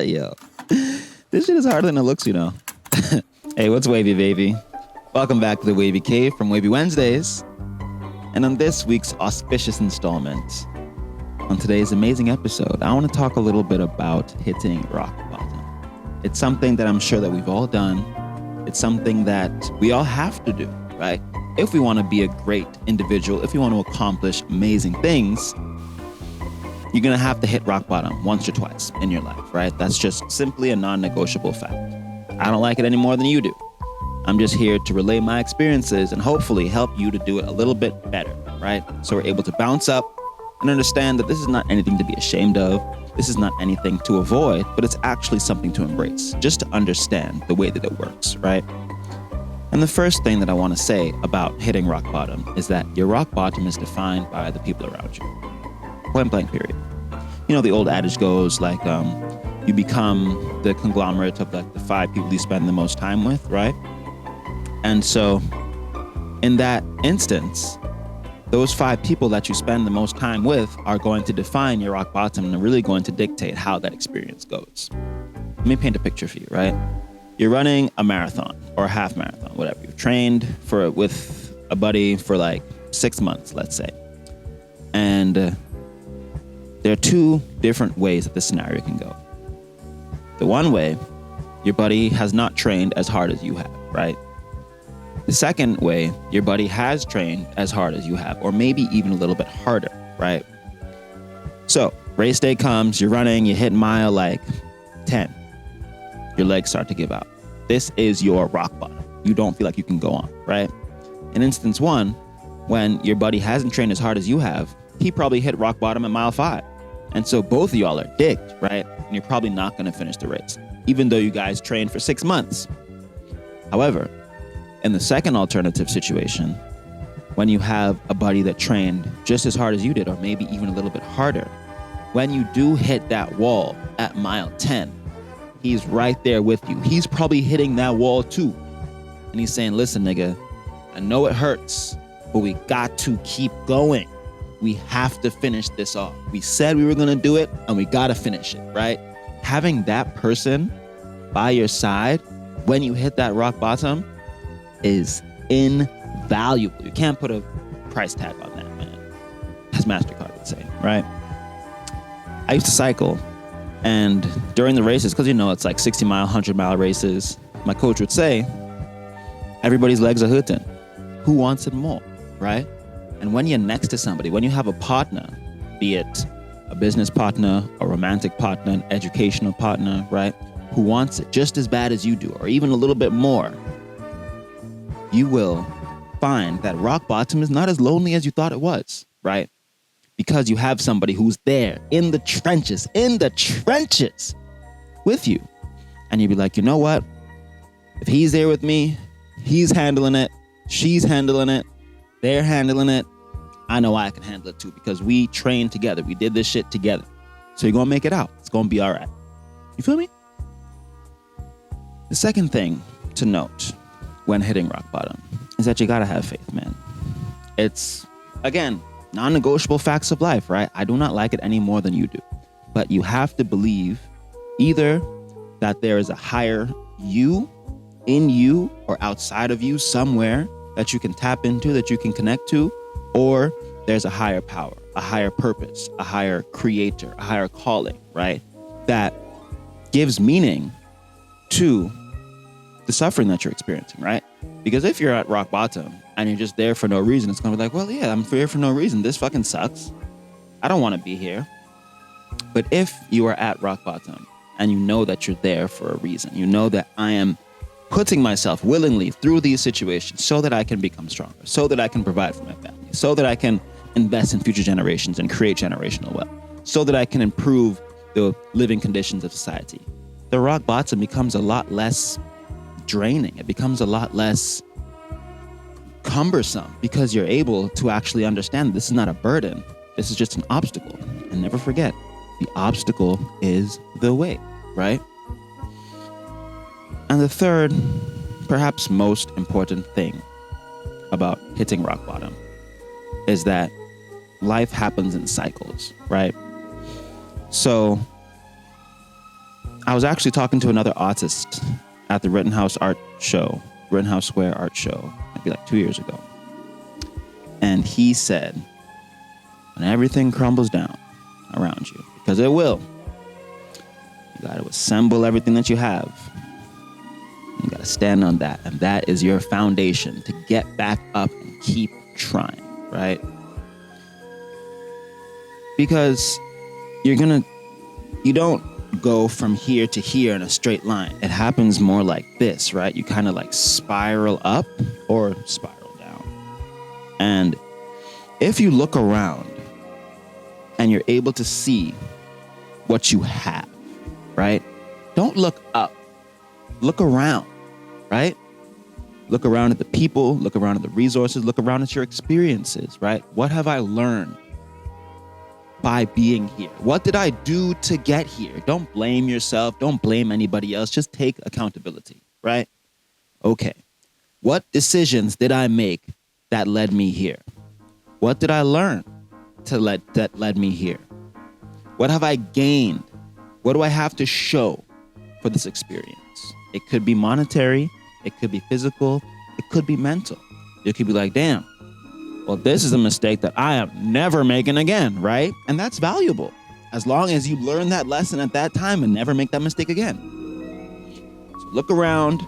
Yo, this shit is harder than it looks, you know. Hey, what's wavy, baby? Welcome back to the Wavy Cave from Wavy Wednesdays. And on this week's auspicious installment, on today's amazing episode, I want to talk a little bit about hitting rock bottom. It's something that I'm sure that we've all done. It's something that we all have to do, right? If we want to be a great individual, if you want to accomplish amazing things, you're going to have to hit rock bottom once or twice in your life, right? That's just simply a non-negotiable fact. I don't like it any more than you do. I'm just here to relay my experiences and hopefully help you to do it a little bit better, right? So we're able to bounce up and understand that this is not anything to be ashamed of. This is not anything to avoid, but it's actually something to embrace, just to understand the way that it works, right? And the first thing that I want to say about hitting rock bottom is that your rock bottom is defined by the people around you. Point blank period. You know, the old adage goes like, you become the conglomerate of like the 5 people you spend the most time with, right? And so in that instance, those 5 people that you spend the most time with are going to define your rock bottom and are really going to dictate how that experience goes. Let me paint a picture for you, right? You're running a marathon or a half marathon, whatever. You've trained with a buddy for like 6 months, let's say. And there are 2 different ways that this scenario can go. The one way, your buddy has not trained as hard as you have, right? The second way, your buddy has trained as hard as you have, or maybe even a little bit harder, right? So race day comes, you're running, you hit mile like 10. Your legs start to give out. This is your rock bottom. You don't feel like you can go on, right? In instance 1, when your buddy hasn't trained as hard as you have, he probably hit rock bottom at mile 5. And so both of y'all are dicked, right? And you're probably not going to finish the race, even though you guys trained for 6 months. However, in the second alternative situation, when you have a buddy that trained just as hard as you did, or maybe even a little bit harder, when you do hit that wall at mile 10, he's right there with you. He's probably hitting that wall too. And he's saying, listen, nigga, I know it hurts, but we got to keep going. We have to finish this off. We said we were going to do it, and we got to finish it, right? Having that person by your side when you hit that rock bottom is invaluable. You can't put a price tag on that, man. As MasterCard would say, right? I used to cycle, and during the races, because you know it's like 60-mile, 100-mile races, my coach would say, everybody's legs are hurting. Who wants it more, right? And when you're next to somebody, when you have a partner, be it a business partner, a romantic partner, an educational partner, right, who wants it just as bad as you do, or even a little bit more, you will find that rock bottom is not as lonely as you thought it was, right? Because you have somebody who's there in the trenches with you. And you'd be like, you know what? If he's there with me, he's handling it, she's handling it, they're handling it, I know I can handle it too, because we trained together. We did this shit together. So you're going to make it out. It's going to be all right. You feel me? The second thing to note when hitting rock bottom is that you got to have faith, man. It's, again, non-negotiable facts of life, right? I do not like it any more than you do. But you have to believe either that there is a higher you in you or outside of you somewhere that you can tap into, that you can connect to, or there's a higher power, a higher purpose, a higher creator, a higher calling, right? That gives meaning to the suffering that you're experiencing, right? Because if you're at rock bottom and you're just there for no reason, it's gonna be like, well, yeah, I'm here for no reason. This fucking sucks. I don't want to be here. But if you are at rock bottom and you know that you're there for a reason, you know that I am putting myself willingly through these situations so that I can become stronger, so that I can provide for my family, so that I can invest in future generations and create generational wealth, so that I can improve the living conditions of society. The rock bottom becomes a lot less draining. It becomes a lot less cumbersome because you're able to actually understand this is not a burden. This is just an obstacle. And never forget, the obstacle is the way, right? And the third, perhaps most important thing about hitting rock bottom is that life happens in cycles, right? So I was actually talking to another artist at the Rittenhouse Square art show, maybe like 2 years ago. And he said, when everything crumbles down around you, because it will, you got to assemble everything that you have. You got to stand on that. And that is your foundation to get back up and keep trying, right? Because you don't go from here to here in a straight line. It happens more like this, right? You kind of like spiral up or spiral down. And if you look around and you're able to see what you have, right? Don't look up. Look around, right? Look around at the people, look around at the resources, look around at your experiences, right? What have I learned by being here? What did I do to get here? Don't blame yourself. Don't blame anybody else. Just take accountability, right? Okay. What decisions did I make that led me here? What did I learn that led me here? What have I gained? What do I have to show for this experience? It could be monetary. It could be physical. It could be mental. You could be like, damn, well, this is a mistake that I am never making again, right? And that's valuable as long as you learn that lesson at that time and never make that mistake again. So look around,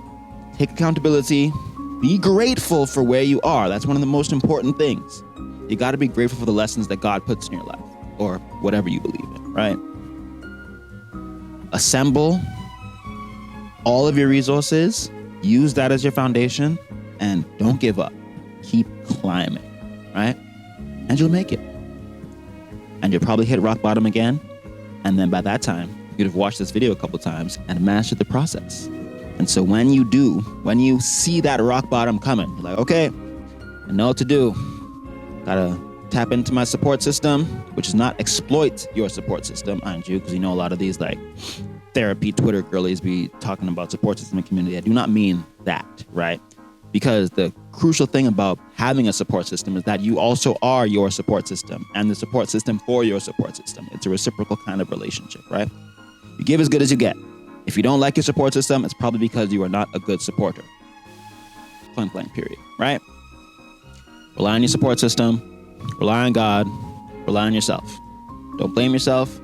take accountability, be grateful for where you are. That's one of the most important things. You got to be grateful for the lessons that God puts in your life or whatever you believe in, right? Assemble all of your resources, use that as your foundation, and don't give up. Keep climbing, right? And you'll make it. And you'll probably hit rock bottom again. And then by that time, you'd have watched this video a couple times and mastered the process. And so when you see that rock bottom coming, you're like, okay, I know what to do. Gotta tap into my support system, which is not exploit your support system, mind you, because you know a lot of these like therapy Twitter girlies be talking about support system and community. I do not mean that, right? Because the crucial thing about having a support system is that you also are your support system and the support system for your support system. It's a reciprocal kind of relationship, right? You give as good as you get. If you don't like your support system, it's probably because you are not a good supporter. Point blank, period, right? Rely on your support system, rely on God, rely on yourself. Don't blame yourself,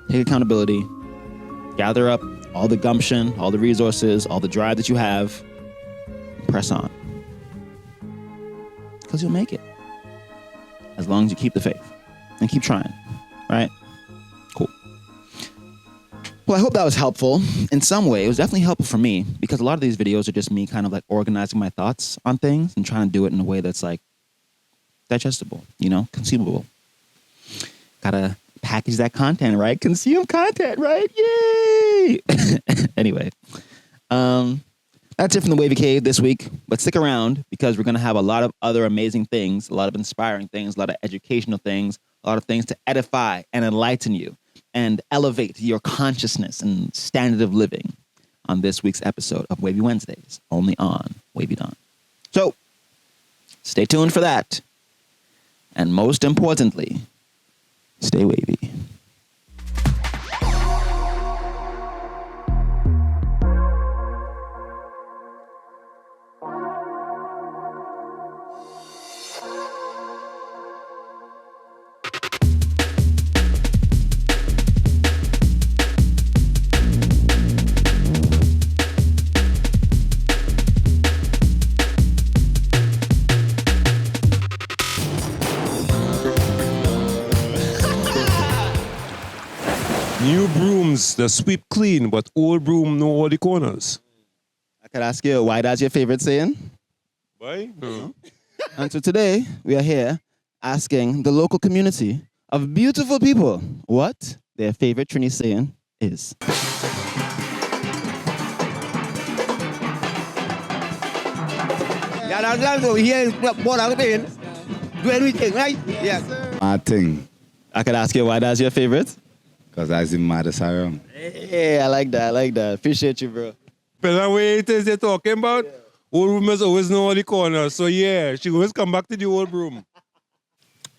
take accountability, gather up all the gumption, all the resources, all the drive that you have, and press on. Because you'll make it. As long as you keep the faith and keep trying, right? Cool. Well, I hope that was helpful in some way. It was definitely helpful for me because a lot of these videos are just me kind of like organizing my thoughts on things and trying to do it in a way that's like digestible, consumable. Gotta package that content, right? Consume content, right? Yay! Anyway, that's it from the Wavy Cave this week. But stick around because we're going to have a lot of other amazing things, a lot of inspiring things, a lot of educational things, a lot of things to edify and enlighten you and elevate your consciousness and standard of living on this week's episode of Wavy Wednesdays, only on wayvydon. So stay tuned for that. And most importantly, stay wavy. New brooms, they sweep clean, but old broom know all the corners. I could ask you, why that's your favorite saying? Why? No. And so today, we are here asking the local community of beautiful people what their favorite Trini saying is. Yeah, that's over here. What I'm saying. Do anything, right? Yeah. My thing, I could ask you, why that's your favorite? because that's the maddest around. Hey, I like that. Appreciate you, bro. But the way it is they're talking about, old roomers always know all the corners. So yeah, she always come back to the old room.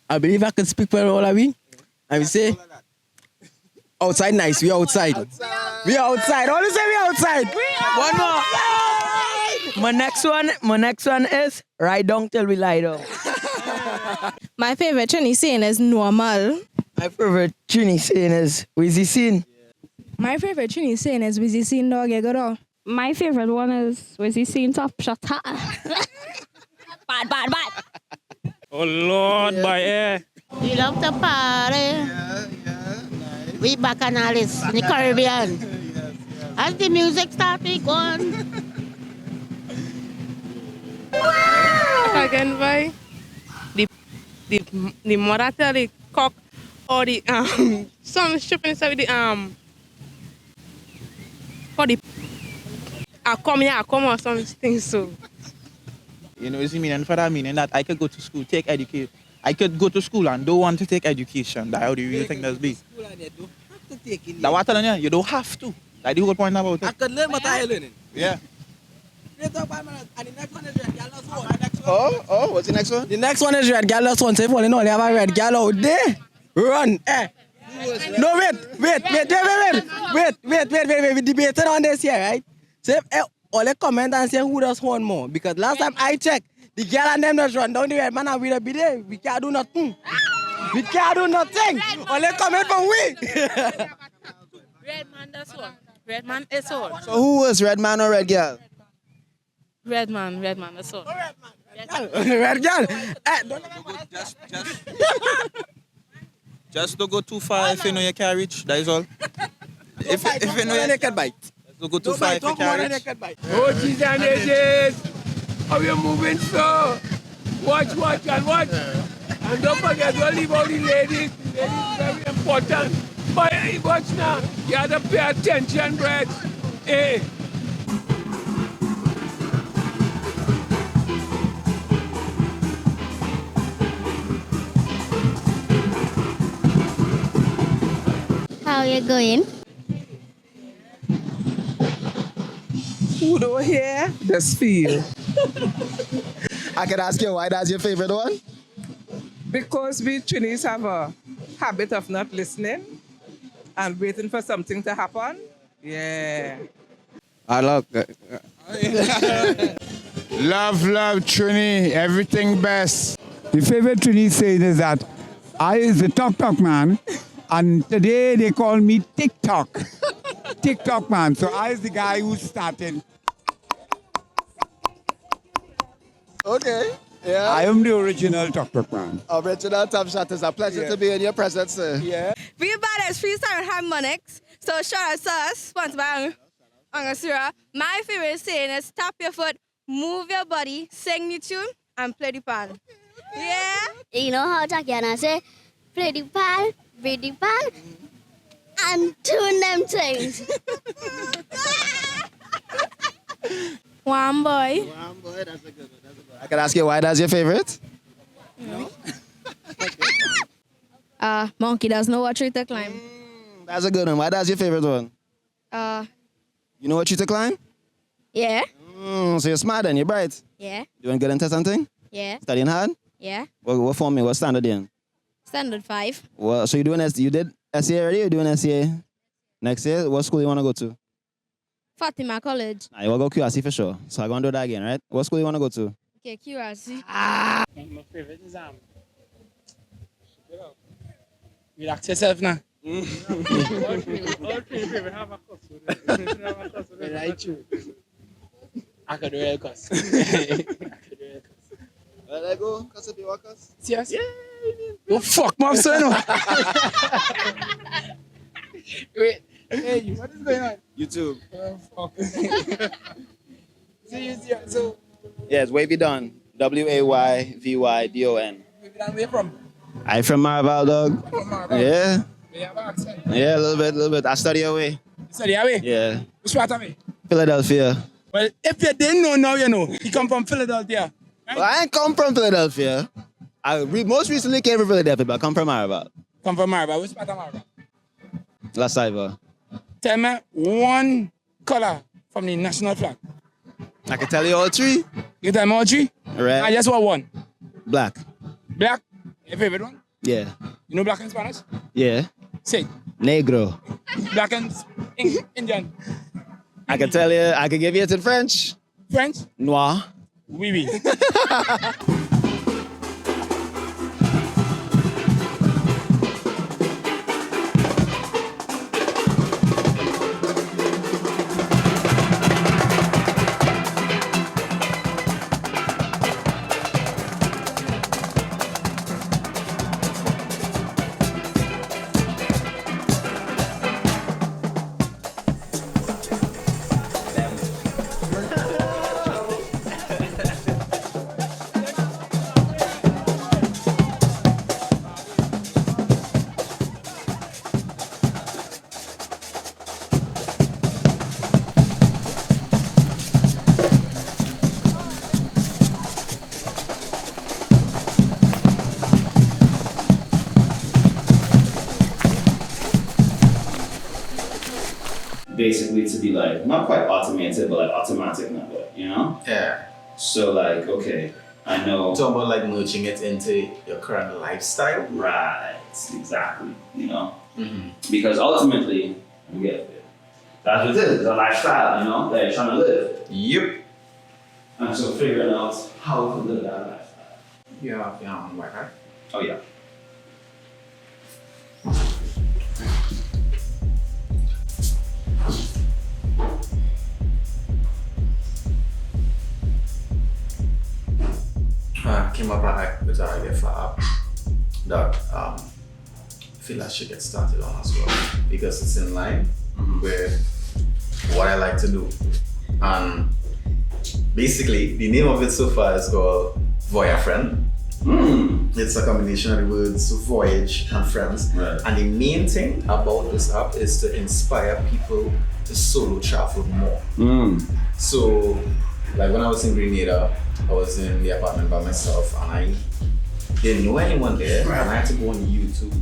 I believe I can speak for all of we. I will say, Outside nice. We outside. We outside. Only say we outside. One more. My next one is ride down till we lie down. My favorite Trini saying is normal. My favorite Trini saying is Wizzy scene. My favorite Trini saying is Wizzy scene dog you go down. My favorite one is Wizzy scene top shot. Bad. Oh Lord, by air. We love to party. We bacchanalists in the Caribbean. As the music starts, we go on. Again, by the mother tell the cock or the some shipping inside with the for the I come or something so. You know, it's meaning for that meaning that I could go to school, take education. I could go to school and don't want to take education. That's how do you really think that's be? That's what I'm telling you. You don't have to. That's the whole point about it. I could learn what I learning. Yeah. And the next one is red gal one. Oh, what's the next one? The next one is red gal one. So if you only have a red gal out there, run. No, wait. We debated on this here, right? So if only comment and say who does one more. Because last time I checked, the girl and them just run down the red man and we be there. We can't do nothing. We can't do nothing. Only comment from we. Red man, that's one. Red man is all. So who was red man or red girl? Red man, that's all. Red girl. Just don't go too far if you know you can't reach. That is all. If you know you naked bite. don't go too far if you can't reach. Oh, cheese and edges. How you moving so? Watch. And don't forget to leave all the ladies. The ladies are very important. But hey, watch now. You have to pay attention, Brett. Hey. How you going? Food over here. Just feel. I can ask you why that's your favorite one? Because we Trinis have a habit of not listening and waiting for something to happen. Yeah. I love love, Trini, everything best. The favorite Trini saying is that I is the talk man, and today they call me TikTok. TikTok man. So I is the guy who started. Okay. Yeah. I am the original talk man. Original Top Shot. It's a pleasure to be in your presence, sir. Yeah. We bad as freestyle harmonics. So shout out to us, sponsored by Angasura. My favorite saying is tap your foot, move your body, sing the tune, and play the pan. Yeah? You know how Takiana say, play the pan, beat the pan, and tune them things. One boy. One boy, that's a good one. I can ask you why that's your favorite? No. Monkey does know what tree to climb. That's a good one. Why that's your favorite one? You know what tree to climb? Yeah. So you're smart then, you're bright. Yeah. You want to get into something? Yeah. Studying hard? Yeah. What form? What standard you in? Standard 5. Well, so you did SCA already? You're doing SCA next year? What school you want to go to? Fatima College. You want to go QRC for sure. So I'm going to do that again, right? What school you want to go to? Okay, QRC. My favorite is relax yourself now. All three favorite have a cuss. Right, true. I could do a cuss. Let I go. Cuss if you want cuss. Serious? Yeah. Oh fuck, my son. Wait. Hey, what is going on? YouTube. Oh fuck. See. So. Yes, wayvydon. wayvydon. Where from? I from Marval, dog. From Marval. Yeah. You have an accent? Yeah, a little bit. I study away. You study away? Yeah. Which part of me? Philadelphia. Well, if you didn't know, now you know. You come from Philadelphia. Right? Well, I ain't come from Philadelphia. I most recently came from Philadelphia, but I come from Marval. Come from Marval. Which part of Marval? La Saiva. Tell me one color from the national flag. I can tell you all three. You tell me all three? Red. I just want one. Black. Black? Your favorite one? Yeah. You know black in Spanish? Yeah. Say. Negro. Black and Indian. I can tell you, I can give you it in French. French? Noir. Oui, oui. Basically to be like, not quite automated, but like automatic network, you know? Yeah. So like, okay, I know. Talk about like merging it into your current lifestyle. Right, exactly, you know? Because ultimately, you get it. That's what it is, it's a lifestyle, you know, that you're trying to live. Yep. And so figuring out how to live that lifestyle. Yeah, Wi-Fi. Oh yeah. Came up with an idea for app that I feel I should get started on as well because it's in line with what I like to do. And basically, the name of it so far is called Voya Friend. It's a combination of the words voyage and friends. Right. And the main thing about this app is to inspire people to solo travel more. So, like when I was in Grenada, I was in the apartment by myself and I didn't know anyone there. And I had to go on YouTube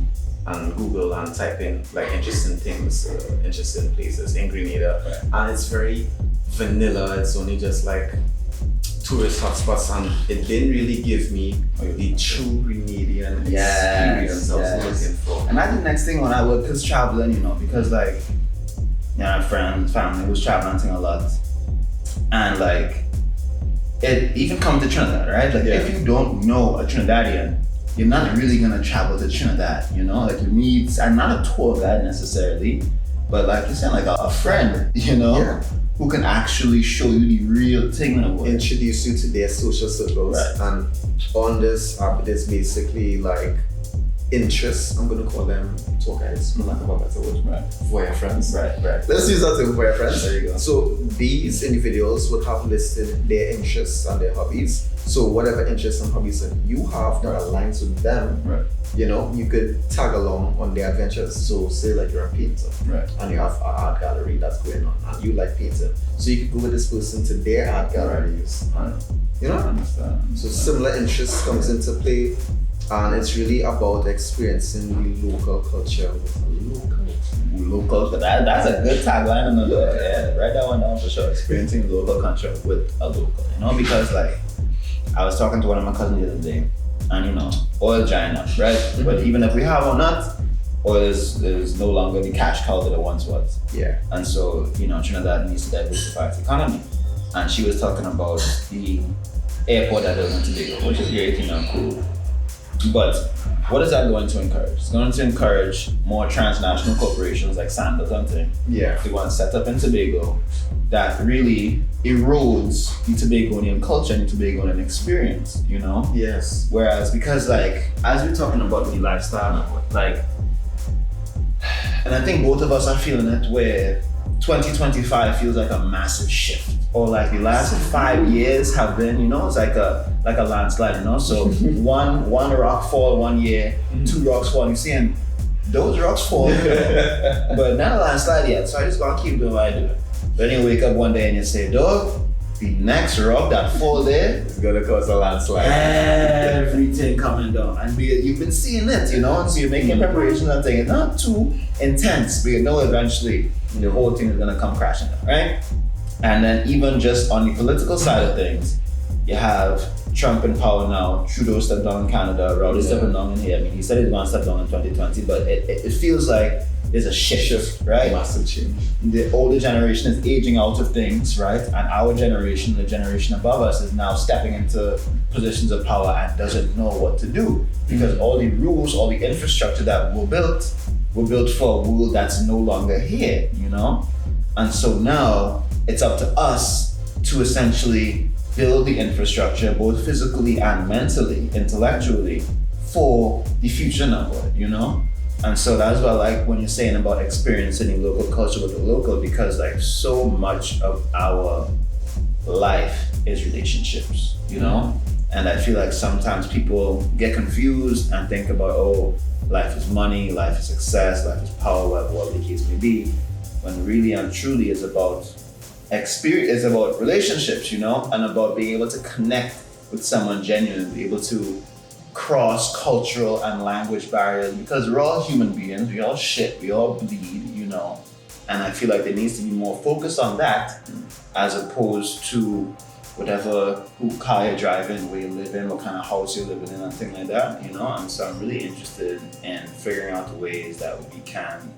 and Google and type in like interesting things, interesting places in Grenada. And it's very vanilla. It's only just like tourist hotspots and it didn't really give me the true Grenadian experience I was looking for. And that's the next thing when I was traveling, you know, because like, yeah, friends, family was traveling a lot. And like, it even come to Trinidad, right? Like if you don't know a Trinidadian, you're not really gonna travel to Trinidad, you know? Like you need, and not a tour guide necessarily, but like you said, like a friend, you know? Who can actually show you the real thing of it. Introduce you to their social circles. Right. And on this app, there's basically like interests, I'm gonna call them tour guides, for lack of a better word. Right. Voya friends. Right. Let's use that term, Voya friends. There you go. So these individuals would have listed their interests and their hobbies. So whatever interests and hobbies that you have that aligns with them, you know, you could tag along on their adventures. So say like you're a painter, and you have an art gallery that's going on, and you like painting. So you could go with this person to their art galleries, you know? So similar interests comes into play, and it's really about experiencing the local culture with local. That's a good tagline. Yeah, write that one down for sure. Experiencing local culture with a local, you know, because like I was talking to one of my cousins the other day, and you know, oil drying up, right? But even if we have or not, oil is no longer the cash cow that it once was. Yeah. And so, you know, Trinidad needs to diversify its economy. And she was talking about the airport that is in Tobago, which is great, you know, cool. But what is that going to encourage? It's going to encourage more transnational corporations like Sandals and things. Yeah. They want to set up in Tobago that really erodes the Tobagonian culture and the Tobagonian experience, you know? Yes. Whereas, because like, as we're talking about the lifestyle, like, and I think both of us are feeling it where 2025 feels like a massive shift. Or like the last 5 years have been, you know, it's like a landslide, you know? So one rock fall 1 year, 2 rocks fall, you're seeing those rocks fall, but not a landslide yet. So I just gonna keep doing what I do. Then you wake up one day and you say, dog, the next rock that fall there is gonna cause a landslide. Everything coming down. And you've been seeing it, you know? And so you're making preparations and things. It's not too intense, but you know eventually the whole thing is gonna come crashing down, right? And then even just on the political side of things, you have Trump in power now, Trudeau stepped down in Canada, Rowley stepping down in here. I mean, he said he's going to step down in 2020, but it feels like there's a shift, right? Massive change. The older generation is aging out of things, right? And our generation, the generation above us, is now stepping into positions of power and doesn't know what to do. Because all the rules, all the infrastructure that were built for a world that's no longer here, you know? And so now it's up to us to essentially build the infrastructure, both physically and mentally, intellectually, for the future number, you know? And so that's what I like when you're saying about experiencing the local culture with the local, because like so much of our life is relationships, you know? And I feel like sometimes people get confused and think about, oh, life is money, life is success, life is power, whatever the case may be. When really and truly it's about experience, it's about relationships, you know? And about being able to connect with someone genuinely, be able to cross cultural and language barriers, because we're all human beings, we all shit, we all bleed, you know. And I feel like there needs to be more focus on that as opposed to whatever car you're driving, where you live in, what kind of house you're living in, and things like that, you know. And so I'm really interested in figuring out the ways that we can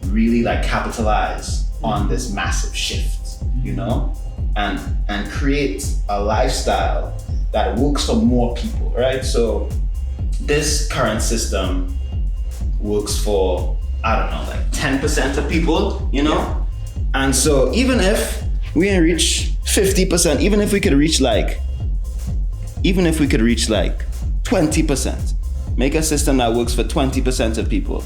really like capitalize on this massive shift, you know, and create a lifestyle that works for more people, right? So this current system works for, I don't know, like 10% of people, you know? Yeah. And so even if we didn't reach 50%, even if we could reach like 20%, make a system that works for 20% of people.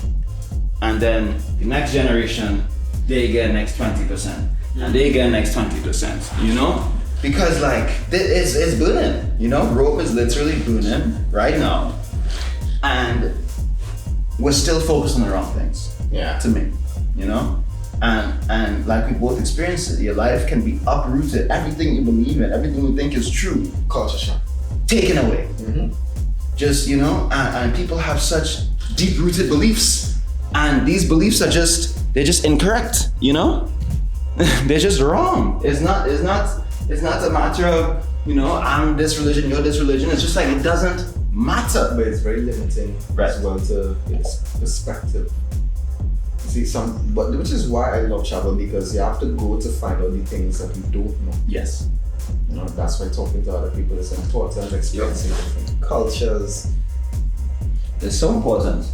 And then the next generation, they get next 20%. And they get next 20%, you know? Because like, it's booming, you know? Rome is literally booming right now. And we're still focused on the wrong things, to me, you know? And like we both experienced it, your life can be uprooted. Everything you believe in, everything you think is true, culture shock, taken away. Just, you know, and people have such deep-rooted beliefs. And these beliefs are they're just incorrect, you know? They're just wrong. It's not a matter of, you know, I'm this religion, you're this religion. It's just like, it doesn't matter. But it's very limiting as well to its perspective. You see, which is why I love travel, because you have to go to find out the things that you don't know. Yes. You know, that's why talking to other people is important, experiencing different cultures. It's so important.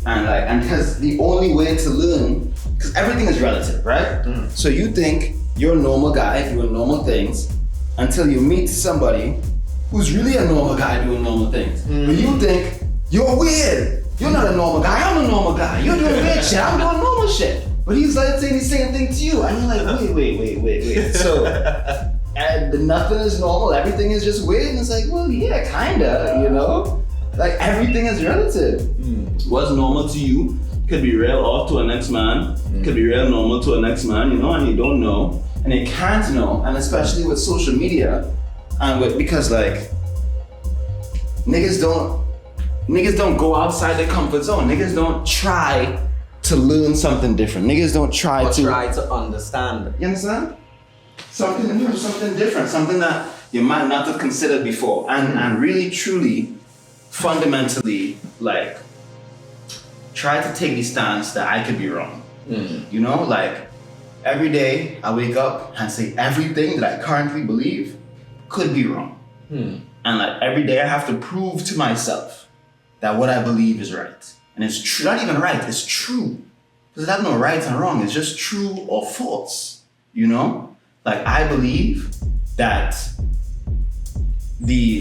And because the only way to learn, because everything is relative, right? So you think you're a normal guy doing normal things until you meet somebody who's really a normal guy doing normal things. But you think, you're weird. You're not a normal guy, I'm a normal guy. You're doing weird shit, I'm doing normal shit. But he's like saying the same thing to you. And you're like, wait. So, and nothing is normal, everything is just weird. And it's like, well, yeah, kinda, you know? Like, everything is relative. What's normal to you could be real off to a next man, could be real normal to a next man, you know, and you don't know, and you can't know, and especially with social media, and because like, niggas don't go outside their comfort zone, niggas don't try to learn something different, niggas don't try to understand. You understand? Something new, something different, something that you might not have considered before, and really, truly, fundamentally, like, try to take the stance that I could be wrong. You know, like, every day I wake up and say everything that I currently believe could be wrong. And like, every day I have to prove to myself that what I believe is right. And it's true, not even right, it's true. Because it has no right and wrong, it's just true or false, you know? Like, I believe that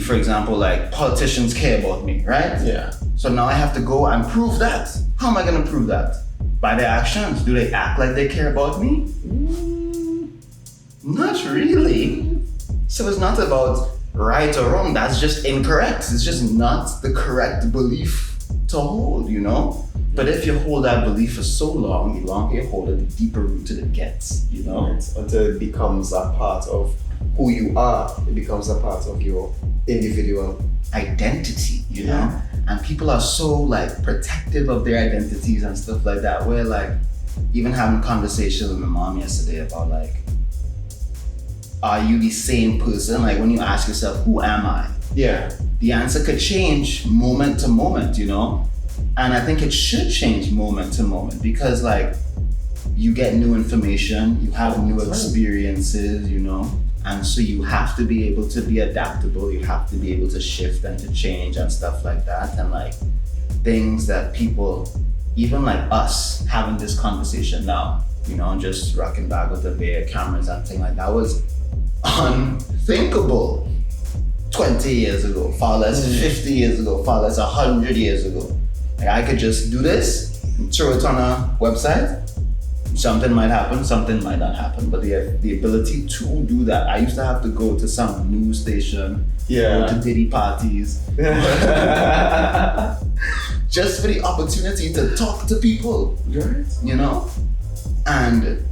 for example, like, politicians care about me, right? Yeah. So now I have to go and prove that. How am I gonna prove that? By their actions. Do they act like they care about me? Not really. So it's not about right or wrong, that's just incorrect. It's just not the correct belief to hold, you know? But if you hold that belief for so long, the longer you hold it, the deeper rooted it gets, you know? Right. Until it becomes a part of who you are. It becomes a part of your individual identity, you know? And people are so like protective of their identities and stuff like that. Where like, even having conversations with my mom yesterday about like, are you the same person? Like, when you ask yourself, who am I? Yeah. The answer could change moment to moment, you know? And I think it should change moment to moment because like you get new information, you have new experiences, you know, and so you have to be able to be adaptable, you have to be able to shift and to change and stuff like that. And like things that people, even like us having this conversation now, you know, just rocking back with the bare cameras and things like that was unthinkable 20 years ago, far less 50 years ago, far less 100 years ago. Like I could just do this, throw it on a website, something might happen, something might not happen. But the ability to do that, I used to have to go to some news station, go to Diddy parties, just for the opportunity to talk to people, right? You know? And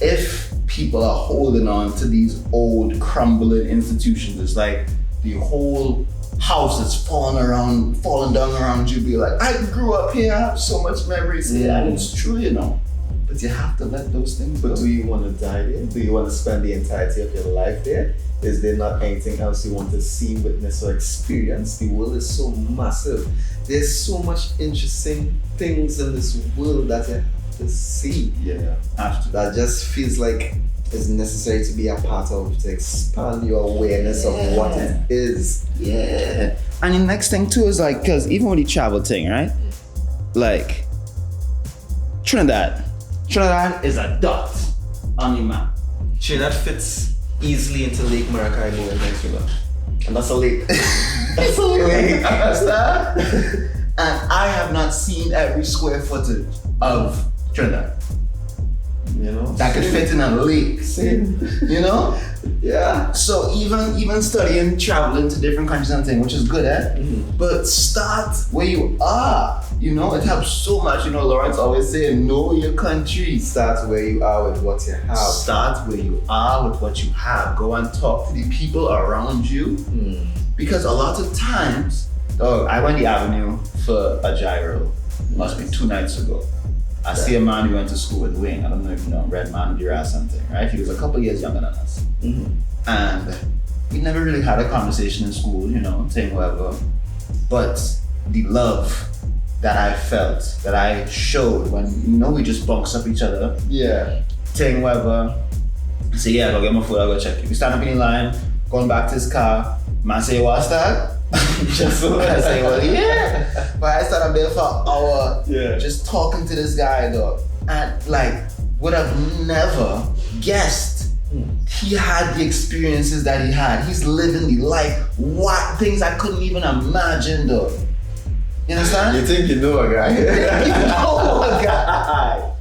if people are holding on to these old crumbling institutions, it's like the whole house is falling down around you, be like, I grew up here, I have so much memories here, and it's true, you know. But you have to let those things go. But do you want to die there? Do you want to spend the entirety of your life there? Is there not anything else you want to see, witness, or experience? The world is so massive. There's so much interesting things in this world that you have to see. Yeah. That just feels like it's necessary to be a part of, to expand your awareness of what it is. Yeah. And the next thing too is like, because even with the travel thing, right? Like, Trinidad is a dot on the map. Trinidad fits easily into Lake Maracaibo in Venezuela. And that's a lake. That's a lake. Understand? And I have not seen every square footage of Trinidad. You know? That could fit in a lake. Same. You know? Yeah. So even studying, traveling to different countries and things, which is good, but start where you are. You know, it helps so much. You know, Lawrence always saying, know your country. Start where you are with what you have. Start where you are with what you have. Go and talk to the people around you. Because a lot of times, I went the Avenue for a gyro, must be 2 nights ago. I see a man who went to school with Wayne. I don't know if you know, Red Man or something, right? He was a couple years younger than us. And we never really had a conversation in school, you know, saying whatever. But the love that I felt, that I showed when, you know, we just bounce up each other. Yeah. Saying whatever. Say, yeah, go get my food, I'll go check you. We stand up in the line, going back to his car. Man say, what's that? Just so I say, well, yeah. But I started there for an hour, just talking to this guy, though. And like, would have never guessed he had the experiences that he had. He's living the life, what things I couldn't even imagine, though. You understand? You think you know a guy? You know a guy.